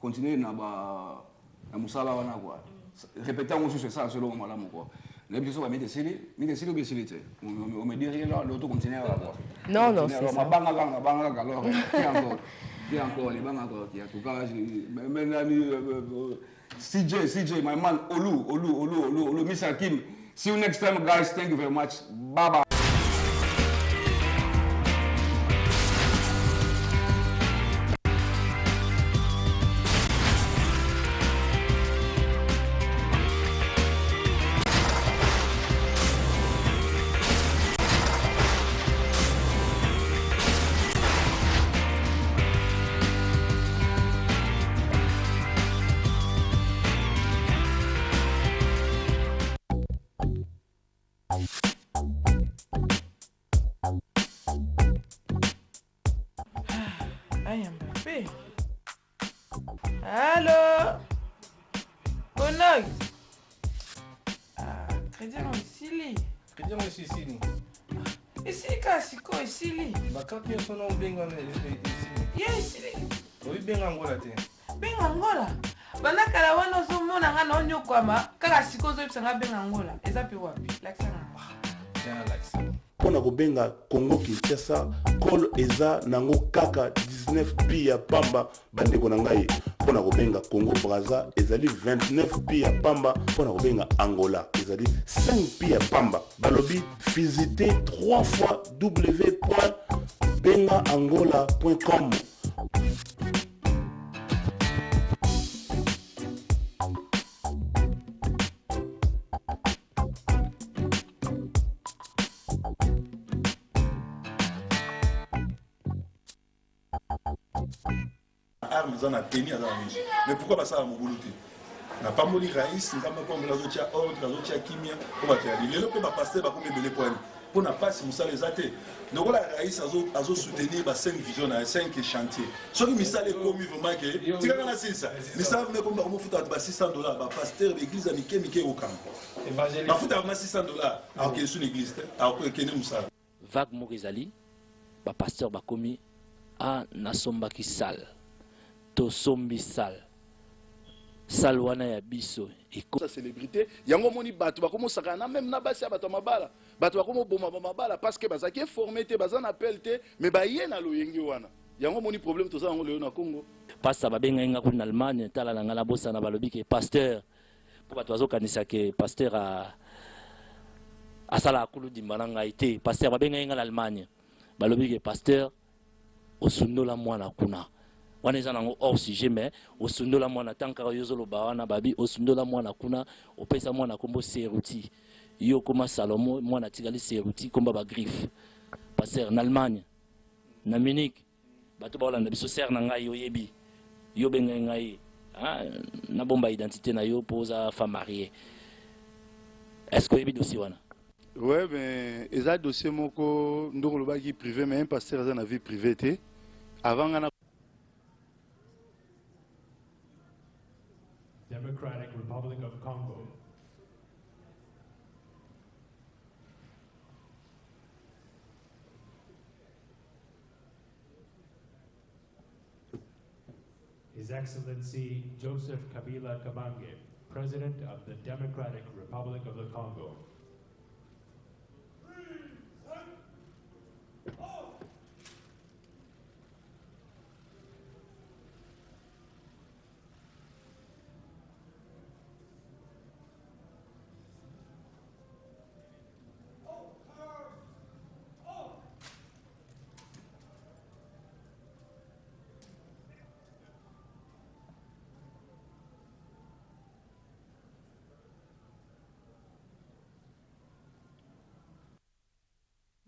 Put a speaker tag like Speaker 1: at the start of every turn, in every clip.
Speaker 1: continuer na musala wana quoi. Répéter on sur ça selon moi là quoi. Les bisous va mettre sili ou bien sili on me dit rien là l'auto continuer là quoi.
Speaker 2: Non non c'est ça.
Speaker 1: Ma banga alors qui encore les bangs encore qui en tout cas même ami CJ my man Olu Miss Hakim. See you next time guys, thank you very much. Bye bye.
Speaker 3: Allô? Konoy? Crédit non ici.
Speaker 4: Crédit non ici.
Speaker 3: Ici kasiko ici.
Speaker 4: Bakaki yo sono benga ici.
Speaker 3: Yes.
Speaker 4: Oui benga ngola te.
Speaker 3: Benga ngola. Bana kala wana zo mona nga no nyokwama kaka siko zo bisanga benga ngola. Eza pe wapi? Laksa na.
Speaker 4: Tiens laksa.
Speaker 5: Pona kobenga Congo Kinshasa kol eza nango kaka 19 pi ya pamba bandeko na ngai. Pona kobenga Congo Brazza ezali 29 pi ya pamba. Pona kobenga Angola ezali 5 pi ya pamba. Balobi visitez 3 fois www.bengaangola.com.
Speaker 6: armes en a tenu à la musique. Mais pourquoi pas ça à mon boulot? n'a pas moli raïs, n'a pas comme la zotia ordre, la zotia kimia, pour va faire. Les locaux va passer, va comme les points. Pour n'a pas si vous savez les athées. Donc la raïs a soutenir 5 visions, 5 chantiers. Ce qui m'est commis vraiment que, tu sais comment c'est ça? Mais ça veut comme on fout à $600, pasteur l'église a Mickey au camp. On fout à $600, alors qu'il est sur l'église, alors qu'il est Moussa.
Speaker 7: Vague Morizali, pasteur a commis à Nasombaki Sal, Tosombi Sal. Salwana ya biso
Speaker 5: sa célébrité yango moni bato ba komo sakana même na basi bato mabala bato ba komo boma mabala parce que bazaki formé te bazan appel te mais ba yena loyengi wana yango moni problème to ça ngo le na Congo
Speaker 7: pasta ba benga nga kuna Allemagne tala na ngala bosa na balobi ke pasteur po bato bazo kanisa ke pasteur a sala akulu dimbana ngai te pasteur ba benga nga Allemagne balobi ke pasteur osundola mwana kuna wana eza nango hors sujet mais osundola mwana tankaka yozolo bawana babi osundola mwana kuna opesa mwana kombo Seruti yo koma Salomo mwana tikali Seruti komba ba griffe passer en Allemagne na Munich bato baolanda biso ser na ngai oyebi yo benga ngai na bomba identité na yo posa femme mariée est-ce que oyebi dossier wana?
Speaker 5: Ouais mais eza dossier moko ndoko lobaki privé mais un pasteur eza na vie privée te avant ngana
Speaker 8: Democratic Republic of Congo. His Excellency Joseph Kabila Kabange, President of the Democratic Republic of the Congo.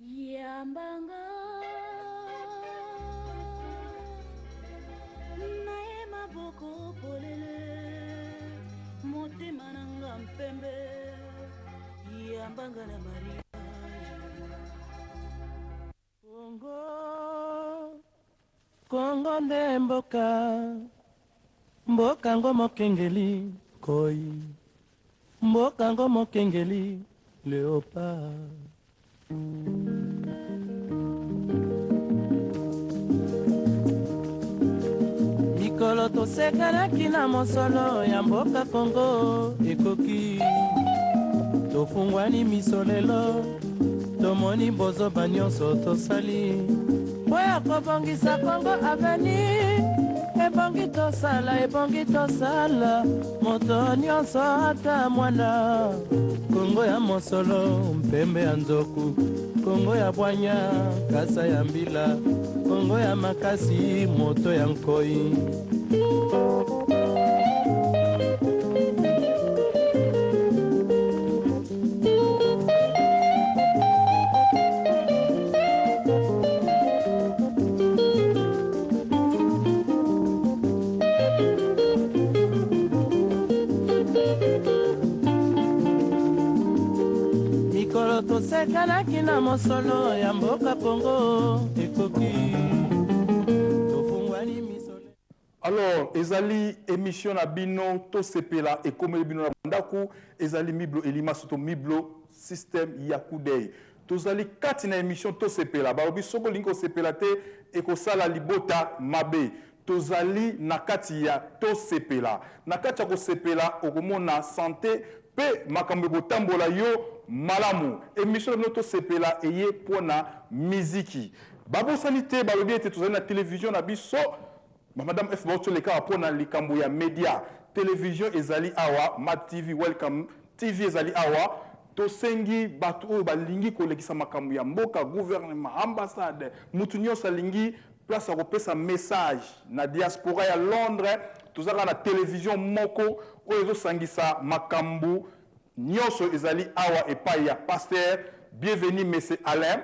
Speaker 9: Yambanga nae maboko polele motema nanga mpembe yambanga na Maria
Speaker 10: Kongo nde mboka ngo mokengeli koi mboka ngo mokengeli léopard mikolo mikolo tosekanaki na mosolo ya mboka Kongo ekoki tofungwani miso lelo tomoni bozoba nyonso tosali po ya kobongisa Kongo aveni ebongi tosala moto nyonso ata mwana Kongo ya mosolo mpembe ya nzoku Kongo ya bwanya kasa ya mbila Kongo ya makasi moto ya nkoi mikolo tosekanaki na mosolo ya mboka Kongo ekoki tofungwani misole.
Speaker 2: Alors ezali émission na bino to sepela ekomeli bino na ndaku ezali miblo elima soto miblo système ya kudei tozali kati na émission to sepela baobi soko lingo sepela te ekosala libota mabe tozali na kati ya to sepela na kati ya ko sepela okomona santé pe makambo kotambola yo malamu émission na to sepela eye pona miziki babosani te balobi ete tozali na télévision na biso Madame F. Bautoleka pona likambo ya media télévision ezali awa Mat TV Welcome TV ezali awa tosengi batu oyo balingi kolekisa makambo ya mboka gouvernement ambassade mutu nyonso alingi place akopesa message na diaspora ya Londres tozaka na télévision moko oyo ezosangisa makambo nyonso ezali awa epai ya pasteur bienvenue monsieur Alain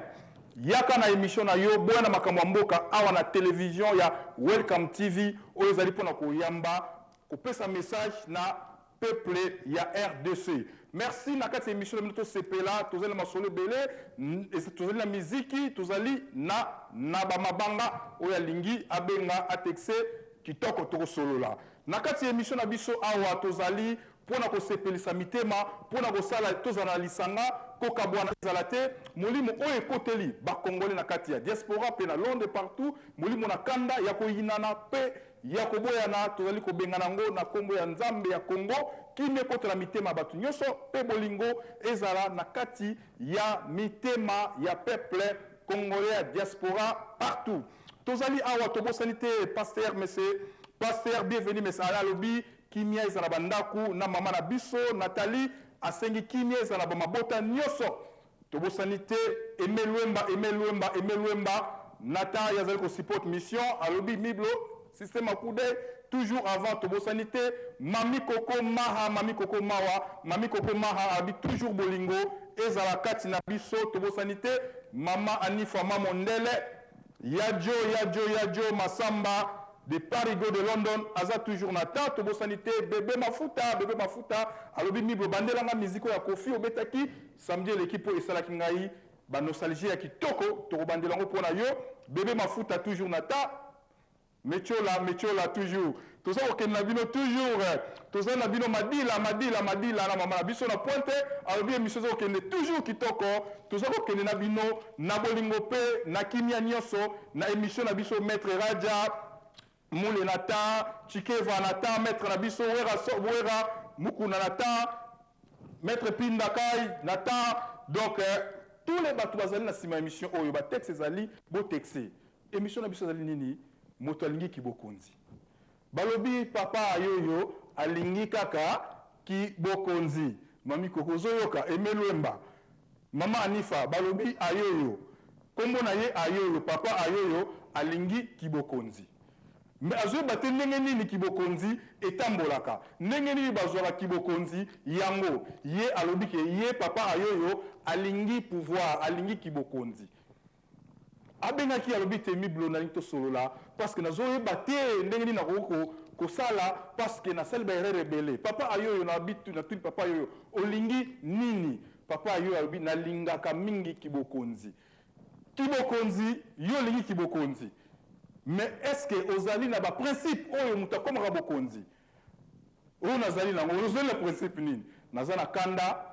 Speaker 2: yaka na émission na yo boya na makambo ya mboka awa na télévision ya Welcome TV oyo ezali mpona koyamba kopesa message na peuple ya RDC. Merci na kati émission na sepela tozali na masolo belé tozali na miziki tozali na bamabanga oyo alingi abenga atexe kitoko tokosolola na kati émission na biso awa tozali pona kosepelisa mitema pona kosala tozala lisanga kokabwana ezala te molimo oyo ekoteli bakongole na kati ya diaspora pe na Londres partout molimo na kanda ya koyinana pe ya koboyana tozali kobengana ngo na kombo ya nzambe ya Kongo kime kotela mitema batu nyonso pe bolingo ezala na kati ya mitema ya peuple congolais ya diaspora partout tozali awa tobosani te pasteur monsieur pasteur bienvenue monsieur Alalobi kimia ezala bandaku na mama na biso Nathalie asengi kimia ezala bamabota nyonso tobosani te emeluemba nata yazali ko support mission alobi miblo système akude toujours avant tobosani te mami koko maha abi toujours bolingo ezala kati na biso tobosani te mama Anifa Mamondele yajo Masamba de Parigo de London aza toujours na ta tobosanité bébé mafuta alobi miblo bandelanga miziko ya Kofi obetaki samedi l'équipe esalaki ngai ba nostalgie ya kitoko tokobandelango pona yo bébé mafuta toujours na ta mechola toujours toza okenda bino toujours toza na bino madila na mama na biso na pointe alobi émission zo okende toujours kitoko toza okende na bino na bolingo pe na kimia nyonso na émission na biso maître Raja Moule Nata, Chikeva Nata, Maître Nabiso, Wera, Mukuna Nata, Maître Pindakai, Nata. Donc, tous les bateaux bazali na sima émission oyo ba texte ezali bo texte. Émission na biso ezali nini? Moto alingi kibokonzi. Balobi papa ayoyo alingi kaka kibokonzi. Mami kokozo yoka emeluemba. Mama Anifa balobi ayoyo. Kombo na ye ayoyo papa ayoyo alingi kibokonzi. Mais azo baté ndenge nini kibokonzi etambolaka ndenge nini bazwaka kibokonzi yango ye alobi ke ye papa ayoyo alingi pouvoir alingi kibokonzi abengaki alobi te miblo na linto solola parce que nazo baté ndenge nini nakoko kosala parce que na sel ba rebelle papa ayoyo na bitu na tout papa ayoyo olingi nini papa ayoyo alobi na lingaka mingi kibokonzi yo lingi kibokonzi. Mais est-ce que ozali na ba principe oyo muta komaka bokonzi oyo nazali nango ozali na principe nini nazana kanda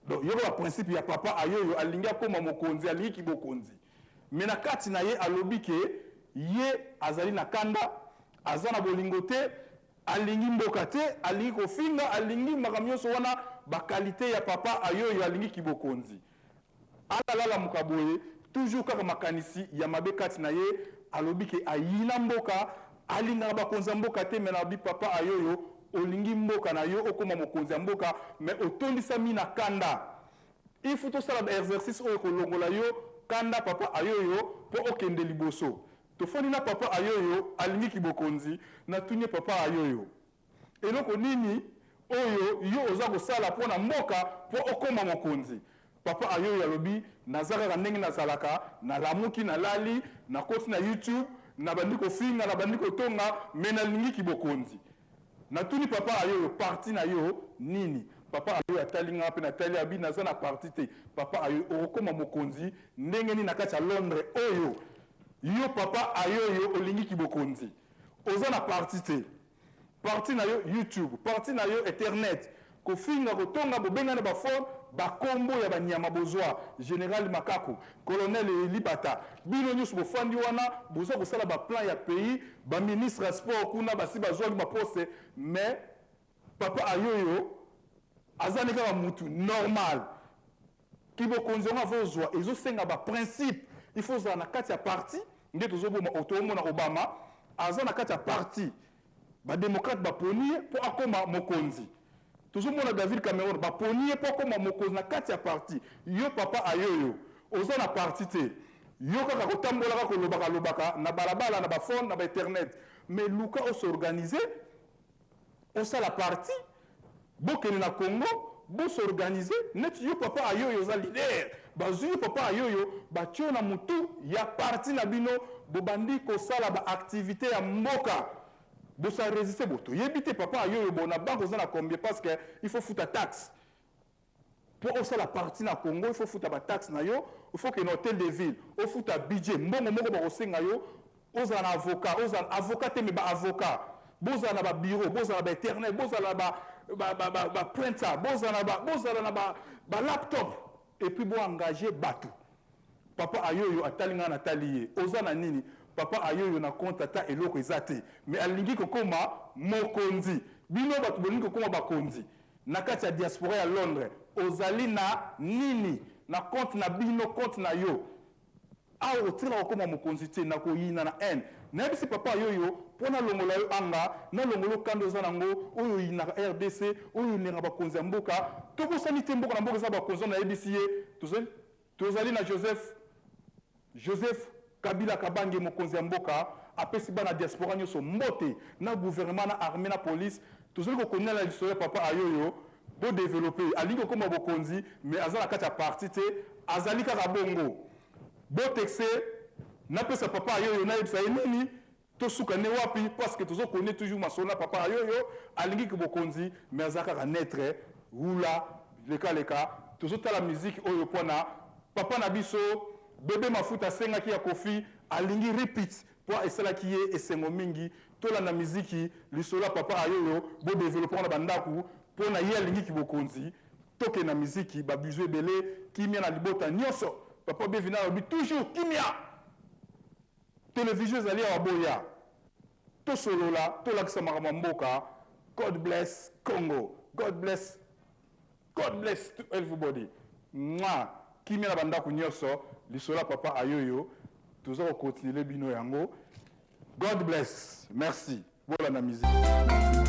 Speaker 2: donc yo ba principe ya papa ayoyo alingi akoma mokonzi alingi kibokonzi mais na kati na ye alobi ke ye azali na kanda azana bolingo te alingi mboka te alingi kofinga alingi makambo nyonso wana bakalite ya papa ayoyo alingi kibokonzi alalala mukaboye toujours kaka makanisi ya mabe kati na ye alobi ke ayina mboka alingaka bakonzi ya mboka te me na bi papa ayoyo olingi mboka na yo okoma mokonzi ya mboka me otondisami na kanda il faut tosala baexercice oyo kolongola yo kanda papa ayoyo mpo okende liboso tofoni na papa ayoyo alingi kibokonzi na tunye papa ayoyo eloko nini oyo yo oza kosala mpo na mboka mpo okoma mokonzi papa ayoyo alobi naza kaka ndenge nazalaka nalamuki nalali nakoti na youtube nabandi kofinga nabandi kotonga me nalingi kibokonzi natuni papa ayoyo parti na yo nini papa ayoyo atali nga mpe natali abi naza na parti te papa ayoyo okokoma mokonzi ndenge nini na kati ya Londres oyo yo papa ayoyo olingi kibokonzi oza na parti te parti na yo YouTube parti na yo internet kofinga kotonga bobengana bafone bakombo ya banyama bozwa général Makako colonel Libata bino nyusu bofandi wana boza kosala baplan ya pays baministre ya sport kuna basi bazwaki baposte mais papa ayoyo azani kaka mutu normal kibokonzi ngo avozwa ezosenga baprincipe il faut za na kati ya parti nde tozoboma otomona Obama aza na kati ya parti badémocrate baponie mpo akoma mokonzi tozomona David Cameron baponie mpo akoma mokonzi na kati ya parti yo papa ayoyo oza na parti te yo kaka kotambolaka kolobaka na balabala na bafone na bainternet mais luka osorganize osala parti bokende na Congo bosorganize neti yo papa ayoyo oza leader bazwi yo papa ayoyo batio na mutu ya parti na bino bobandi kosala baactivité ya mboka bosa résister boto yebite papa ayoyo bona banque oza na combien parce que il faut foutre taxe pour osala parti na Congo il faut foutre ba taxe na yo il faut que na hôtel de ville o foutre budget mbongo moko ba kosenga yo oza na avocat te me ba avocat boza na ba bureau boza na ba internet boza na ba printer boza na ba laptop et puis bo engager bato papa ayoyo atalinga na taliye oza na nini papa ayoyo na compte ata eloko ezate mais alingi kokoma mokonzi bino bato bolingi kokoma bakonzi na kati ya diaspora ya Londres ozali na nini na compte na bino compte na yo awo tira kokoma mokonzi te na koyina na n nayebisi papa ayoyo mpona longola yo anga na longolo kando oza nango oyo yinaka RDC oyo yinaka bakonzi ya mboka tokosani te mboka na mboka eza bakonzi nayebisi ye tozali na Joseph Kabila Kabange mokonzi ya mboka apesi bana diaspora nyonso mbote na gouvernement na armée na police tozali kokonela lisolo papa ayoyo bo développer alingi kokoma bokonzi mais aza na kati ya parti te azali kaka bongo bo texte napesa papa ayoyo nayebisa ye nini tosuka ne wapi parce que tozokone toujours masolo na papa ayoyo alingi bokonzi mais aza kaka netre rula leka tozotala musique oyo mpona papa na biso bébé mafuta asengaki ya kofi alingi repeat po esalaki ye esengo mingi tolanda miziki lisolo ya papa ayoyo bo développer na bandaku mpo na ye alingi kibokonzi toke na miziki babizu ebele kimia na libota nyonso papa bevina alobi toujours kimia télévision ezali ya waboya tosolola tolakisa makambo ya mboka. God bless Congo, God bless to everybody. Mwa kimia na bandaku nyonso lisola papa ayoyo toza ko continuer bino yango. God bless. Merci. Voilà la musique.